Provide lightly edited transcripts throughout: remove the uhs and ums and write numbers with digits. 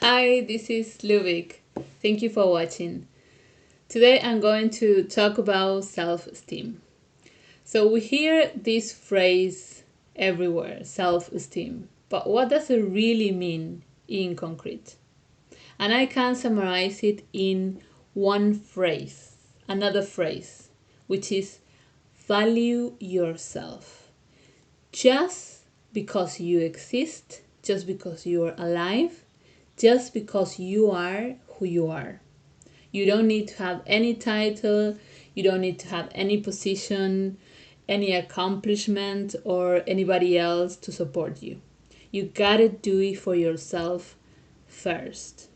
Hi, this is Luvik. Thank you for watching. Today I'm going to talk about self-esteem. So we hear this phrase everywhere, self-esteem. But what does it really mean in concrete? And I can summarize it in one phrase, another phrase, which is value yourself. Just because you exist, just because you are alive, just because you are who you are. You don't need to have any title, you don't need to have any position, any accomplishment, or anybody else to support you. You gotta do it for yourself first.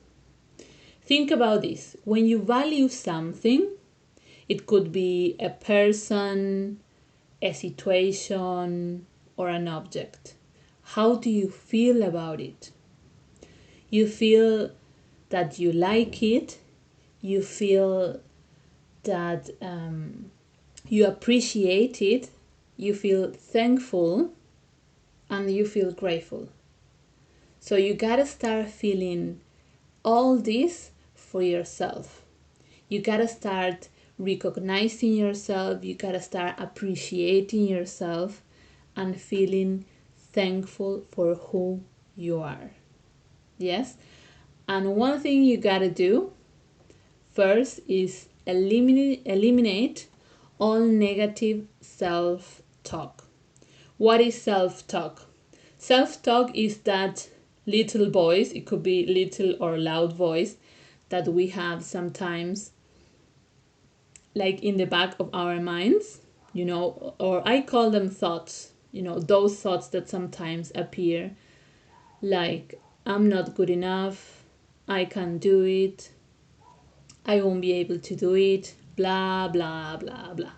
Think about this. When you value something, it could be a person, a situation, or an object. How do you feel about it? You feel that you like it, you feel that you appreciate it, you feel thankful, and you feel grateful. So you gotta start feeling all this for yourself. You gotta start recognizing yourself, you gotta start appreciating yourself and feeling thankful for who you are. Yes? And one thing you gotta do first is eliminate all negative self-talk. What is self-talk? Self-talk is that little voice, it could be little or loud voice that we have sometimes, like in the back of our minds, or I call them thoughts, those thoughts that sometimes appear, like, I'm not good enough, I can't do it, I won't be able to do it, blah, blah, blah, blah.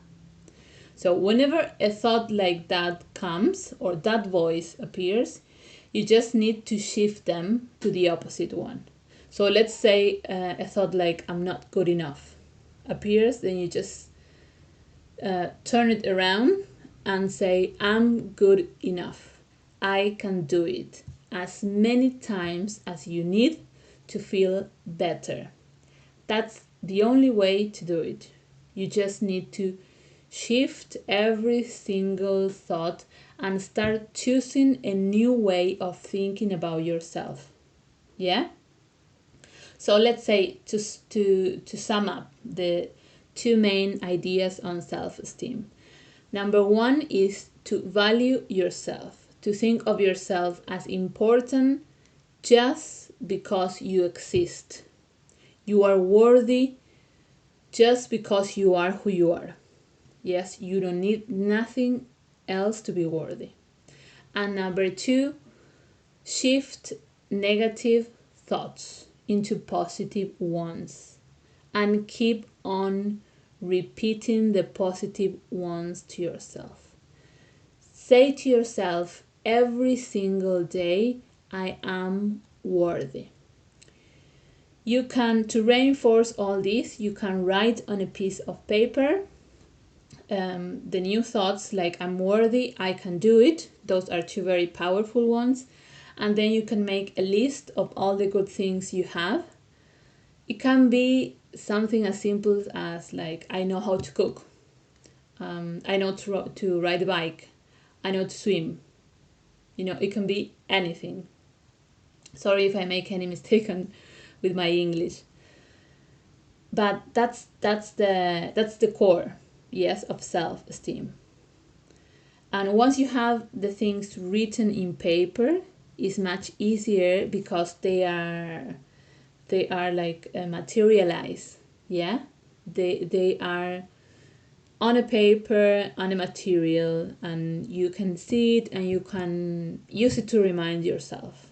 So whenever a thought like that comes or that voice appears, you just need to shift them to the opposite one. So let's say a thought like, I'm not good enough appears, then you just turn it around and say, I'm good enough. I can do it as many times as you need to feel better. That's the only way to do it. You just need to shift every single thought and start choosing a new way of thinking about yourself. Yeah? So let's say to sum up the two main ideas on self-esteem. Number one is to value yourself, to think of yourself as important just because you exist. You are worthy just because you are who you are. Yes, you don't need nothing else to be worthy. And number two, shift negative thoughts into positive ones and keep on repeating the positive ones to yourself. Say to yourself every single day, I am worthy. You can, to reinforce all this, you can write on a piece of paper the new thoughts like I'm worthy, I can do it. Those are two very powerful ones. And then you can make a list of all the good things you have. It can be something as simple as like, I know how to cook. I know to ride a bike. I know to swim. It can be anything. Sorry if I make any mistake with my English. But that's the core, yes, of self-esteem. And once you have the things written in paper, it's much easier because they are like materialized. Yeah, they are on a paper, on a material, and you can see it and you can use it to remind yourself.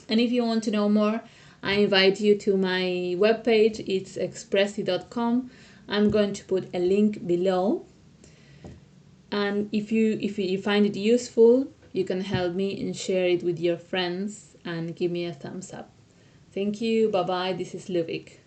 And if you want to know more, I invite you to my webpage. It's expressi.com. I'm going to put a link below. And if you find it useful, you can help me and share it with your friends and give me a thumbs up. Thank you. Bye bye. This is Luvik.